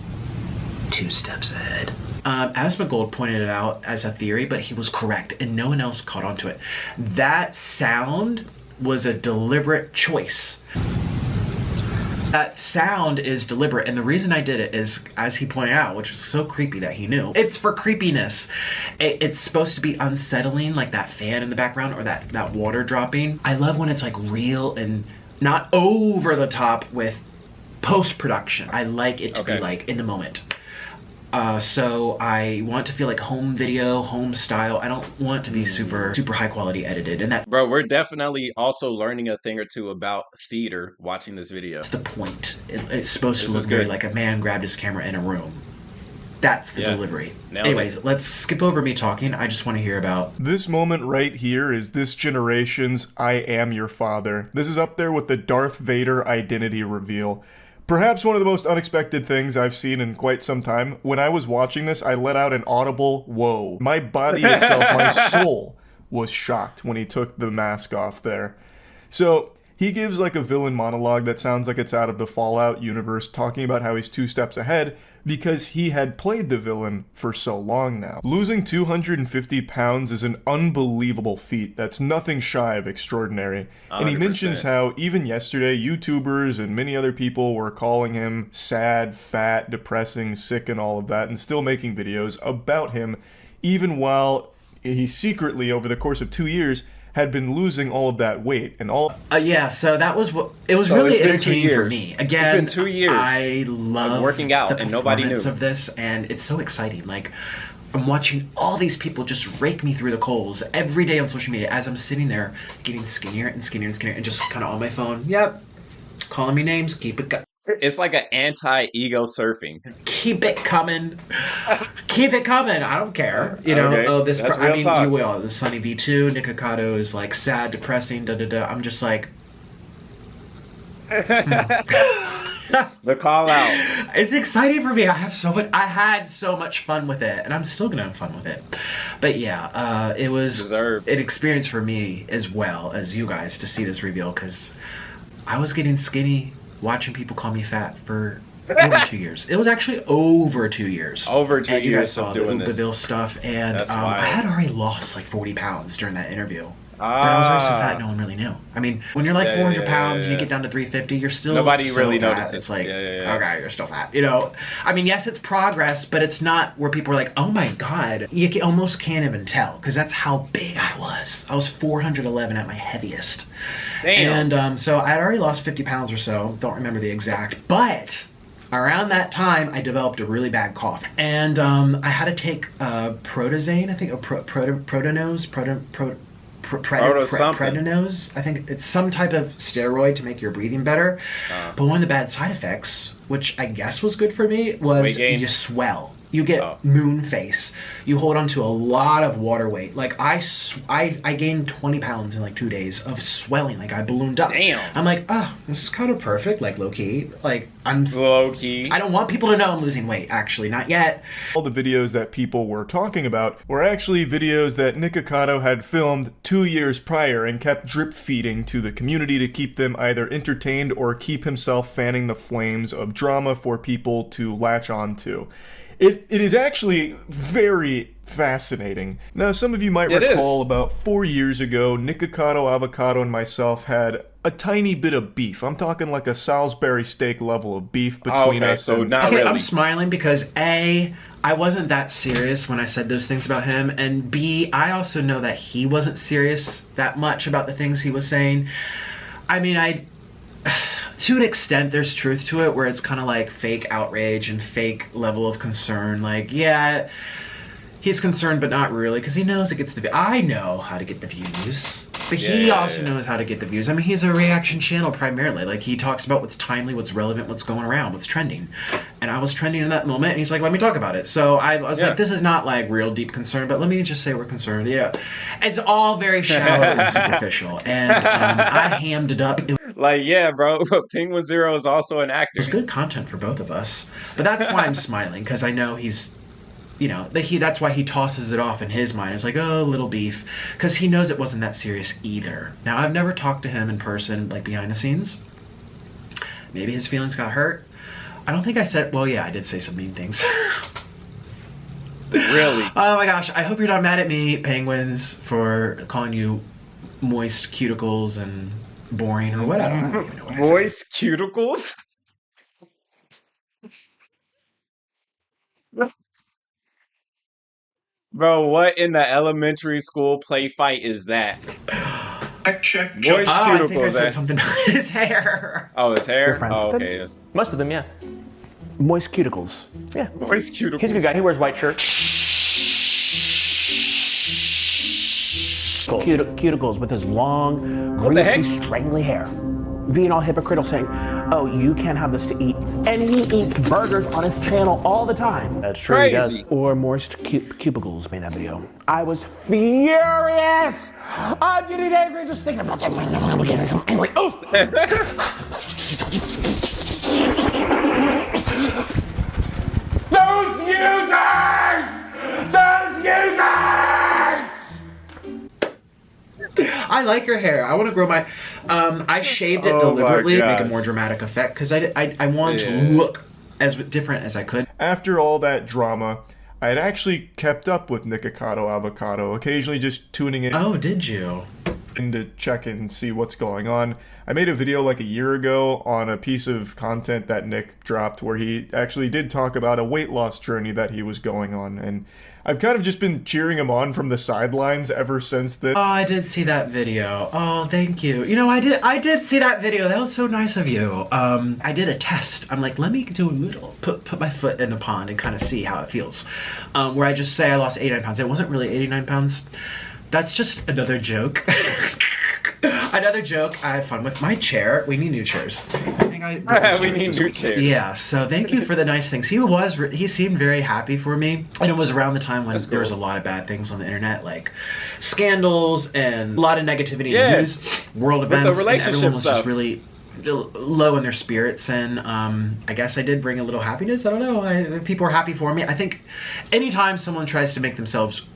2 steps ahead. Asmongold pointed it out as a theory, but he was correct, and no one else caught on to it. That sound was a deliberate choice. That sound is deliberate, and the reason I did it is, as he pointed out, which was so creepy that he knew, it's for creepiness. It's supposed to be unsettling, like that fan in the background or that water dropping. I love when it's like real and not over the top with post-production. I like it to be like in the moment. So I want to feel like home video, home style. I don't want to be super high quality edited. And that's, bro, we're definitely also learning a thing or two about theater watching this video. the point. It's supposed to look very like a man grabbed his camera in a room. That's the delivery. Anyways, let's skip over me talking. I just want to hear about... This moment right here is this generation's I Am Your Father. This is up there with the Darth Vader identity reveal. Perhaps one of the most unexpected things I've seen in quite some time. When I was watching this, I let out an audible whoa. My body itself, my soul, was shocked when he took the mask off there. So, he gives like a villain monologue that sounds like it's out of the Fallout universe, talking about how he's 2 steps ahead, because he had played the villain for so long now. Losing 250 pounds is an unbelievable feat that's nothing shy of extraordinary. And he 100%. mentions how even yesterday, YouTubers and many other people were calling him sad, fat, depressing, sick, and all of that, and still making videos about him, even while he secretly, over the course of 2 years, had been losing all of that weight and all. Yeah, so that was what it was. So really it's been 2 entertaining for years. me. Again, It's been 2 years I love of working out, the and nobody knew. performance of this, and it's so exciting. Like, I'm watching all these people just rake me through the coals every day on social media as I'm sitting there getting skinnier and skinnier and skinnier, and just kind of on my phone. Yep, calling me names. Keep it going. It's like an anti-ego surfing. Keep it coming. Keep it coming. I don't care. You know, Okay, oh, this, that's I real mean, talk. you will. The Sunny V2, Nikocado is like sad, depressing, da da da. I'm just like, The call out. it's exciting for me. I had so much fun with it, and I'm still gonna have fun with it. But yeah, it was Deserved. an experience for me as well as you guys to see this reveal, because I was getting skinny watching people call me fat for over 2 years. It was actually over 2 years. Over 2 And you guys years saw of the doing this. Oopaville stuff, and That's I wild. had already lost like 40 pounds during that interview. But I was already so fat, no one really knew. I mean, when you're like Yeah, 400 yeah, pounds yeah, and you yeah. get down to 350, you're still Nobody so really fat. notices. It's like, Yeah, yeah, yeah. okay, you're still fat. You know, I mean, yes, it's progress, but it's not where people are like, oh my god, almost can't even tell, because that's how big I was. I was 411 at my heaviest. Damn. And so I had already lost 50 pounds or so. Don't remember the exact, but around that time, I developed a really bad cough, and I had to take protozane, I think, or protonose, Predonose. I think it's some type of steroid to make your breathing better. But one of the bad side effects, which I guess was good for me, was Weight gain? you swell. You get moon face. You hold on to a lot of water weight. Like I gained 20 pounds in like 2 days of swelling. Like I ballooned up. Damn. I'm like, oh, this is kind of perfect. Like low key. Like I'm Low key. I don't want people to know I'm losing weight. Actually, not yet. All the videos that people were talking about were actually videos that Nikocado had filmed 2 years prior and kept drip feeding to the community to keep them either entertained or keep himself fanning the flames of drama for people to latch on to. It is actually very fascinating. Now, some of you might recall about 4 years ago, Nikocado, Avocado, and myself had a tiny bit of beef. I'm talking like a Salisbury steak level of beef between us. So and not Okay, really. I'm smiling because A, I wasn't that serious when I said those things about him, and B, I also know that he wasn't serious that much about the things he was saying. I mean, to an extent, there's truth to it, where it's kind of like fake outrage and fake level of concern. Like, yeah, he's concerned, but not really, because he knows it gets the. I know how to get the views, but he also knows how to get the views. I mean, he's a reaction channel primarily. Like, he talks about what's timely, what's relevant, what's going around, what's trending. And I was trending in that moment, and he's like, "Let me talk about it." So I was like, "This is not like real deep concern, but let me just say we're concerned." Yeah, it's all very shallow and superficial, and I hammed it up. Like, yeah, bro, Penguin Zero is also an actor. There's good content for both of us. But that's why I'm smiling, because I know he's, you know, that's why he tosses it off in his mind. It's like, oh, little beef. Because he knows it wasn't that serious either. Now, I've never talked to him in person, like behind the scenes. Maybe his feelings got hurt. I don't think I said, well, yeah, I did say some mean things. Really? Oh my gosh, I hope you're not mad at me, Penguins, for calling you moist cuticles and boring or whatever. I don't even know what I said. Moist cuticles? Bro, what in the elementary school play fight is that? Check. Moist I think I cuticles, said something about his hair. Oh, his hair? Your friends Oh, with okay, him? yes. Most of them, yeah. Moist cuticles. Yeah. Moist cuticles. He's a good guy. He wears white shirts. Cuticles with his long, the heck? greasy, strangly hair. Being all hypocritical, saying, oh, you can't have this to eat. And he eats burgers on his channel all the time. That's true. He does. Crazy. Or Moist Cubicles made that video. I was furious! I'm getting angry just thinking about that. I'm getting so angry. Oh! Those users! Those users! I like your hair. I want to grow my. I shaved it Oh my deliberately to make a gosh. more dramatic effect because I want to Yeah. look as different as I could. After all that drama, I had actually kept up with Nikocado Avocado, occasionally just tuning in. Oh, did you? To check and see what's going on. I made a video like a year ago on a piece of content that Nick dropped where he actually did talk about a weight loss journey that he was going on, and I've kind of just been cheering him on from the sidelines ever since then. Oh, I did see that video. Oh, thank you. You know, I did see that video. That was so nice of you. I did a test. I'm like, let me do a little, put my foot in the pond and kind of see how it feels. Where I just say I lost 89 pounds. It wasn't really 89 pounds. That's just another joke. Another joke. I had fun with my chair. We need new chairs. We need new chairs. Yeah, so thank you for the nice things. He seemed very happy for me. And it was around the time when there was a lot of bad things on the internet, like scandals and a lot of negativity in news, world events. With the relationship and everyone was stuff. just really low in their spirits, and I guess I did bring a little happiness. I don't know. People were happy for me. I think anytime someone tries to make themselves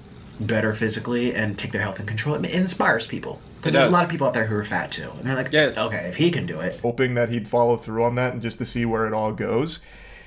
better physically and take their health in control, it inspires people. Because there's a lot of people out there who are fat too. And they're like, okay, if he can do it. Hoping that he'd follow through on that and just to see where it all goes.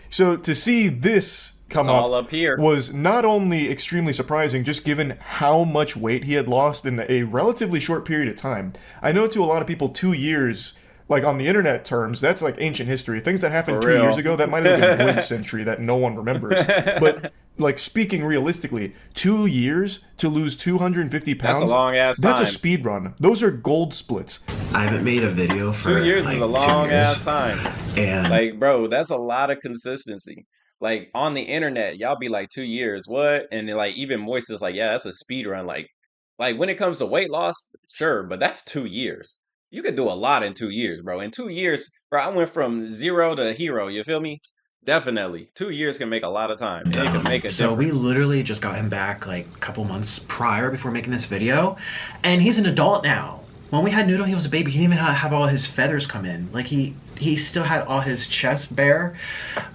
So to see this come up here was not only extremely surprising, just given how much weight he had lost in a relatively short period of time. I know to a lot of people 2 years, like on the internet terms, that's like ancient history. Things that happened 2 years ago, that might have been mid-century that no one remembers. But like speaking realistically, 2 years to lose 250 pounds, that's a long ass time. That's a speed run. Those are gold splits. I haven't made a video for 2 years like is a long ass time. And like, bro, that's a lot of consistency. Like on the internet, y'all be like 2 years, what? And then, like even Moist is like, yeah, that's a speed run. Like when it comes to weight loss, sure, but that's 2 years. You could do a lot in 2 years, bro. In 2 years, bro, I went from zero to hero. You feel me? Definitely. 2 years can make a lot of time. And it can make a so difference. we literally just got him back like a couple months prior before making this video. And he's an adult now. When we had Noodle, he was a baby. He didn't even have all his feathers come in. Like he still had all his chest bare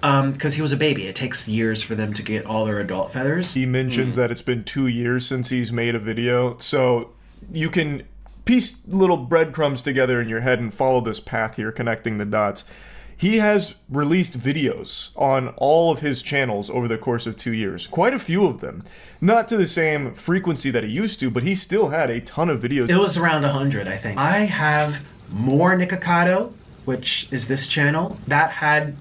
because he was a baby. It takes years for them to get all their adult feathers. He mentions that it's been 2 years since he's made a video. So you can piece little breadcrumbs together in your head and follow this path here, connecting the dots. He has released videos on all of his channels over the course of 2 years. Quite a few of them. Not to the same frequency that he used to, but he still had a ton of videos. It was around 100, I think. I have more Nikocado, which is this channel, that had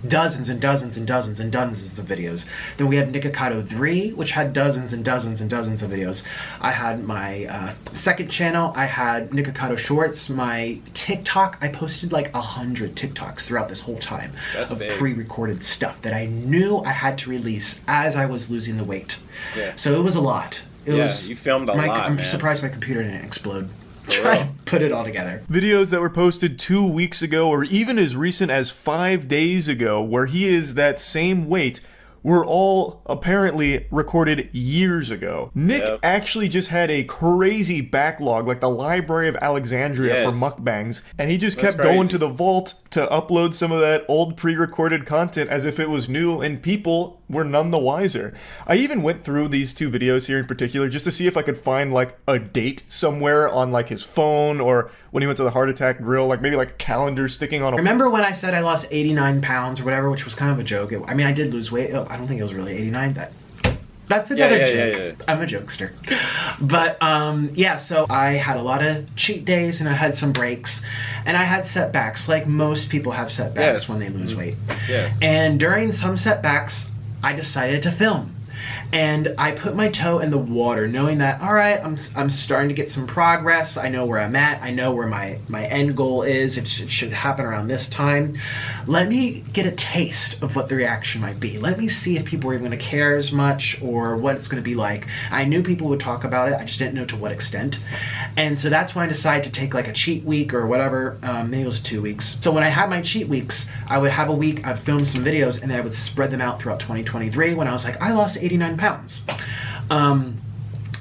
dozens and dozens and dozens and dozens of videos. Then we had Nikocado 3, which had dozens and dozens and dozens of videos. I had my second channel, I had Nikocado Shorts, my TikTok, I posted like 100 TikToks throughout this whole time of pre-recorded stuff that I knew I had to release as I was losing the weight. Yeah. So it was a lot. You filmed a lot, I'm man. surprised my computer didn't explode. Try to put it all together. Videos that were posted 2 weeks ago or even as recent as 5 days ago where he is that same weight were all apparently recorded years ago. Nick actually just had a crazy backlog, like the Library of Alexandria for mukbangs, and he just kept going to the vault to upload some of that old pre-recorded content as if it was new, and people were none the wiser. I even went through these 2 videos here in particular just to see if I could find like a date somewhere on like his phone or when he went to the Heart Attack Grill, like maybe like a calendar sticking on a... Remember when I said I lost 89 pounds or whatever, which was kind of a joke? I mean, I did lose weight. I don't think it was really 89. That's another joke. Yeah. I'm a jokester. But yeah, so I had a lot of cheat days and I had some breaks and I had setbacks, like most people have setbacks when they lose weight. And during some setbacks, I decided to film. And I put my toe in the water, knowing that, all right, I'm starting to get some progress. I know where I'm at. I know where my end goal is. It should happen around this time. Let me get a taste of what the reaction might be. Let me see if people are even going to care as much or what it's going to be like. I knew people would talk about it. I just didn't know to what extent. And so that's when I decided to take like a cheat week or whatever. Maybe it was 2 weeks. So when I had my cheat weeks, I would have a week, I'd film some videos, and then I would spread them out throughout 2023 when I was like, I lost 89 pounds.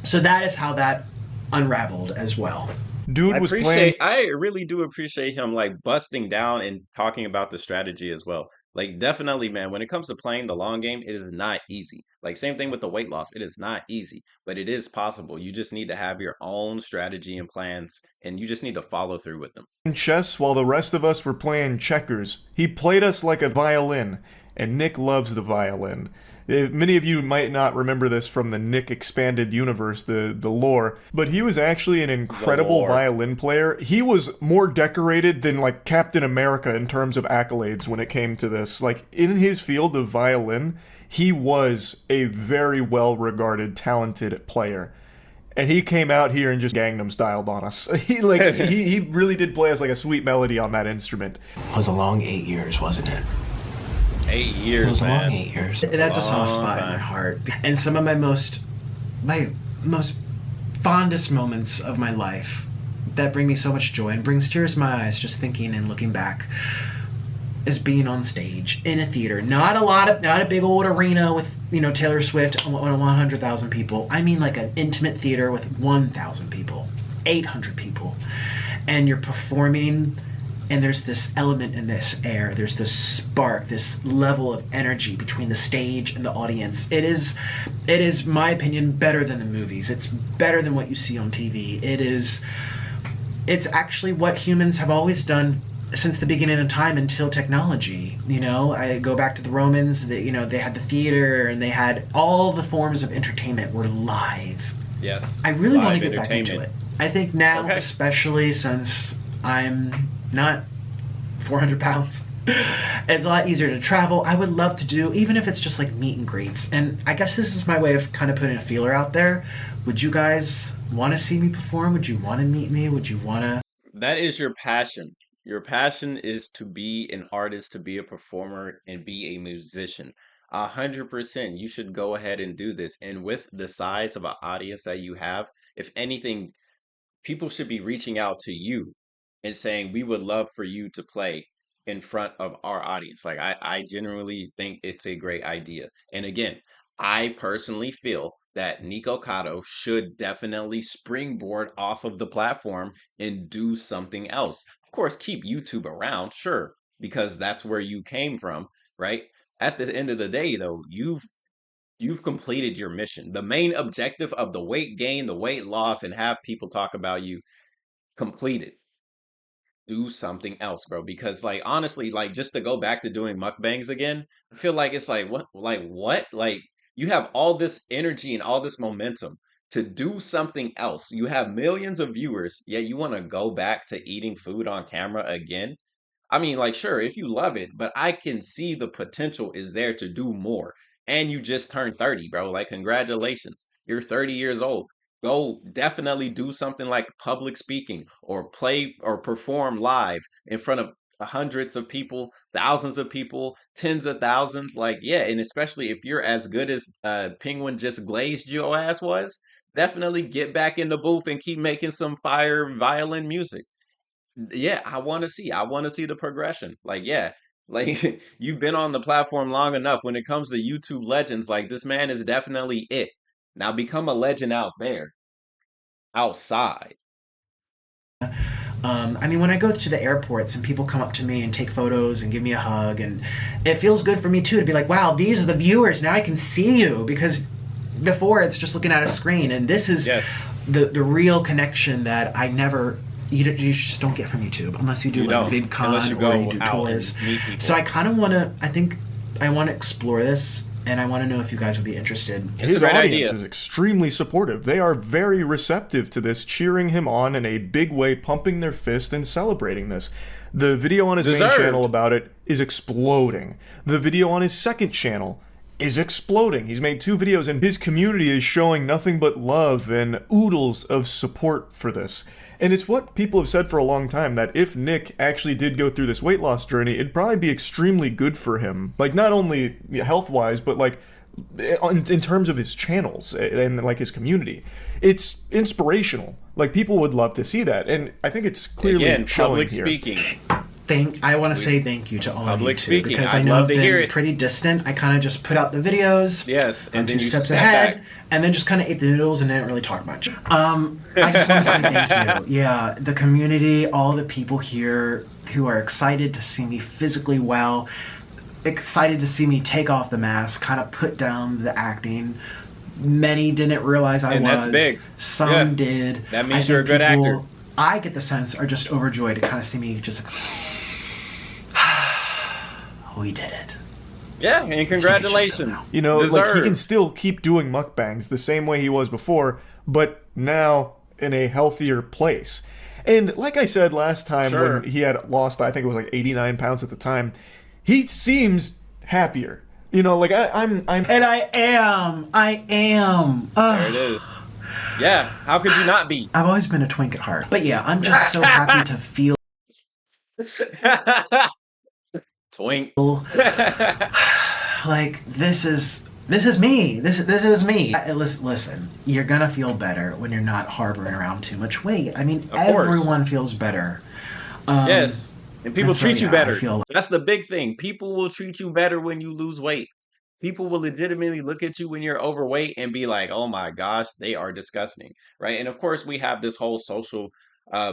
So that is how that unraveled as well. Dude was playing. I really do appreciate him like busting down and talking about the strategy as well. Like definitely, man, when it comes to playing the long game, it is not easy. Like same thing with the weight loss. It is not easy, but it is possible. You just need to have your own strategy and plans, and you just need to follow through with them. Chess while the rest of us were playing checkers. He played us like a violin. and Nick loves the violin. Many of you might not remember this from the Nick expanded universe, the lore, but he was actually an incredible violin player. He was more decorated than like Captain America in terms of accolades when it came to this. Like in his field of violin, he was a very well-regarded, talented player. And he came out here and just Gangnam styled on us. He really did play us like a sweet melody on that instrument. It was a long 8 years, wasn't it? 8 years, it was man. Long 8 years. That's a soft spot in my heart. And some of my most fondest moments of my life that bring me so much joy and brings tears to my eyes just thinking and looking back is being on stage in a theater. Not a big old arena with, Taylor Swift on 100,000 people. I mean like an intimate theater with 1,000 people, 800 people. And you're performing, and there's this element in this air. There's this spark, this level of energy between the stage and the audience. It is, my opinion, better than the movies. It's better than what you see on TV. It's actually what humans have always done since the beginning of time until technology. I go back to the Romans. They had the theater, and they had all the forms of entertainment were live. Yes. I really want to get back into it. I think now, especially since I'm not 400 pounds, it's a lot easier to travel. I would love to do, even if it's just like meet and greets. And I guess this is my way of kind of putting a feeler out there. Would you guys want to see me perform? Would you want to meet me? Would you want to? That is your passion. Your passion is to be an artist, to be a performer, and be a musician. 100%. You should go ahead and do this. And with the size of an audience that you have, if anything, people should be reaching out to you and saying, we would love for you to play in front of our audience. Like, I genuinely think it's a great idea. And again, I personally feel that Nikocado should definitely springboard off of the platform and do something else. Of course, keep YouTube around, sure, because that's where you came from, right? At the end of the day, though, you've completed your mission. The main objective of the weight gain, the weight loss, and have people talk about you completed. Do something else, bro. Because like honestly, like just to go back to doing mukbangs again, I feel like it's like what? Like you have all this energy and all this momentum to do something else. You have millions of viewers, yet you want to go back to eating food on camera again. I mean, like, sure, if you love it, but I can see the potential is there to do more. And you just turned 30, bro. Like, congratulations. You're 30 years old. Go definitely do something like public speaking or play or perform live in front of hundreds of people, thousands of people, tens of thousands. Like, yeah, and especially if you're as good as Penguin Just Glazed your ass was, definitely get back in the booth and keep making some fire violin music. Yeah, I want to see the progression. Like, yeah, like you've been on the platform long enough. When it comes to YouTube legends, like this man is definitely it. Now become a legend out there, outside. I mean, when I go to the airports and people come up to me and take photos and give me a hug, and it feels good for me too to be like, wow, these are the viewers. Now I can see you, because before it's just looking at a screen, and this is the real connection that I never. You just don't get from YouTube unless you do like VidCon or you do tours. So I kind of want to. I think I want to explore this, and I want to know if you guys would be interested. His audience is extremely supportive. They are very receptive to this, cheering him on in a big way, pumping their fist and celebrating this. The video on his main channel about it is exploding. The video on his second channel is exploding. He's made 2 videos, and his community is showing nothing but love and oodles of support for this. And it's what people have said for a long time, that if Nick actually did go through this weight loss journey, it'd probably be extremely good for him. Like, not only health-wise, but like in terms of his channels and like his community. It's inspirational. Like, people would love to see that. And I think it's clearly showing public here. speaking. I want to say thank you to all of you too, speaking. because I know I've been pretty distant. I kind of just put out the videos. Yes, and then 2 you steps step ahead, back. and then just kind of ate the noodles and didn't really talk much. I just want to say thank you. Yeah, the community, all the people here who are excited to see me physically well, excited to see me take off the mask, kind of put down the acting. Many didn't realize I was. That's big. Some did. That means you're a good actor. I get the sense are just overjoyed to kind of see me just. We did it. Yeah, and congratulations. You know, like he can Deserved. still keep doing mukbangs the same way he was before, but now in a healthier place. And like I said last time Sure. when he had lost, I think it was like 89 pounds at the time, he seems happier. You know, like I'm And I am. There it is. Yeah, how could you not be? I've always been a twink at heart. But yeah, I'm just so happy to feel Twink. like this is me. This is me. Listen, you're gonna feel better when you're not harboring around too much weight. I mean, Of course. everyone feels better. Yes. And people so, treat you yeah, better. I feel- That's the big thing. People will treat you better when you lose weight. People will legitimately look at you when you're overweight and be like, oh my gosh, they are disgusting. Right. And of course, we have this whole social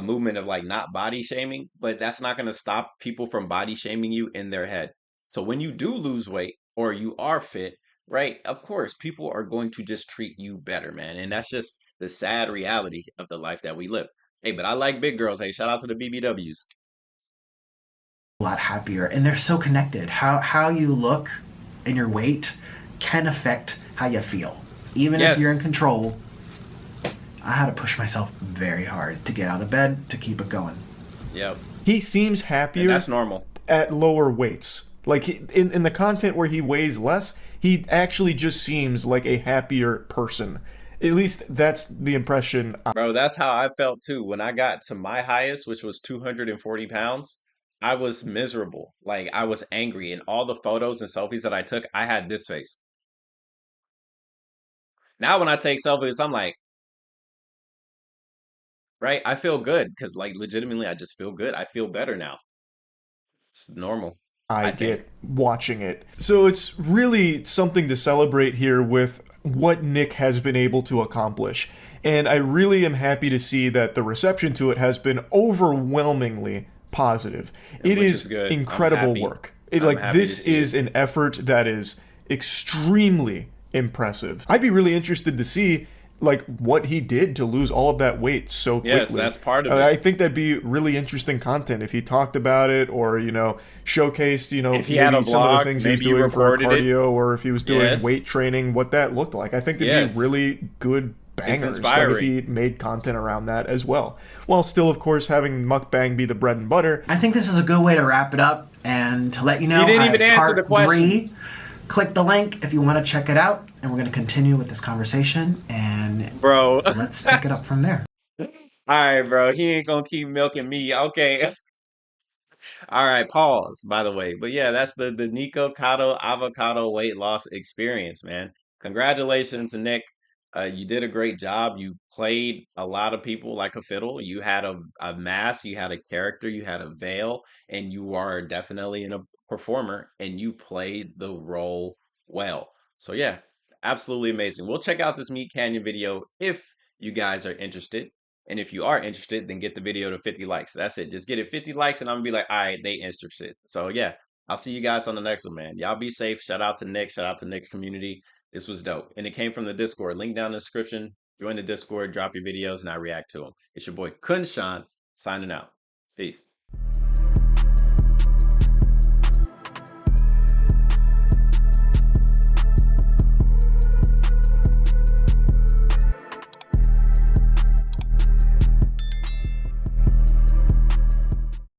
movement of like not body shaming, but that's not going to stop people from body shaming you in their head. So when you do lose weight or you are fit, right, of course, people are going to just treat you better, man. And that's just the sad reality of the life that we live. Hey, but I like big girls. Hey, shout out to the BBWs. a lot happier, and they're so connected. How you look and your weight can affect how you feel. Even if you're in control, I had to push myself very hard to get out of bed to keep it going. Yep. he seems happier And that's normal. at lower weights. Like in the content where he weighs less, he actually just seems like a happier person. At least that's the impression. Bro, that's how I felt too. When I got to my highest, which was 240 pounds, I was miserable. Like I was angry. And all the photos and selfies that I took, I had this face. Now when I take selfies, I'm like, right? I feel good because like legitimately I just feel good. I feel better now. It's normal, I I think. get watching it. So it's really something to celebrate here with what Nick has been able to accomplish. And I really am happy to see that the reception to it has been overwhelmingly positive. It Which is is good. I'm incredible happy. work. I'm Like happy to this see is it. an effort that is extremely impressive. I'd be really interested to see like what he did to lose all of that weight so quickly. Yes, that's part of it. I think that'd be really interesting content if he talked about it or, you know, showcased, you know, If he had maybe a some of the vlog, things he was maybe you doing for recorded it. cardio or if he was doing Yes. weight training, what that looked like. I think they'd Yes. be really good bangers like if inspiring. he made content around that as well. While still, of course, having mukbang be the bread and butter. I think this is a good way to wrap it up and to let you know. You didn't even I have answer the part question. 3. Click the link if you want to check it out, and we're going to continue with this conversation, and Bro. let's take it up from there. All right, bro. He ain't gonna keep milking me. Okay. All right, pause, by the way. But yeah, that's the Nikocado avocado weight loss experience, man. Congratulations, Nick. You did a great job. You played a lot of people like a fiddle. You had a mask, you had a character, you had a veil, and you are definitely a performer, and you played the role well. So yeah, absolutely amazing. We'll check out this Meat Canyon video if you guys are interested. And if you are interested, then get the video to 50 likes. That's it. Just get it 50 likes, and I'm gonna be like, all right, they interested. So yeah, I'll see you guys on the next one, man. Y'all be safe. Shout out to Nick. Shout out to Nick's community. This was dope. And it came from the Discord. Link down in the description. Join the Discord, drop your videos, and I react to them. It's your boy KhunShawn signing out. Peace.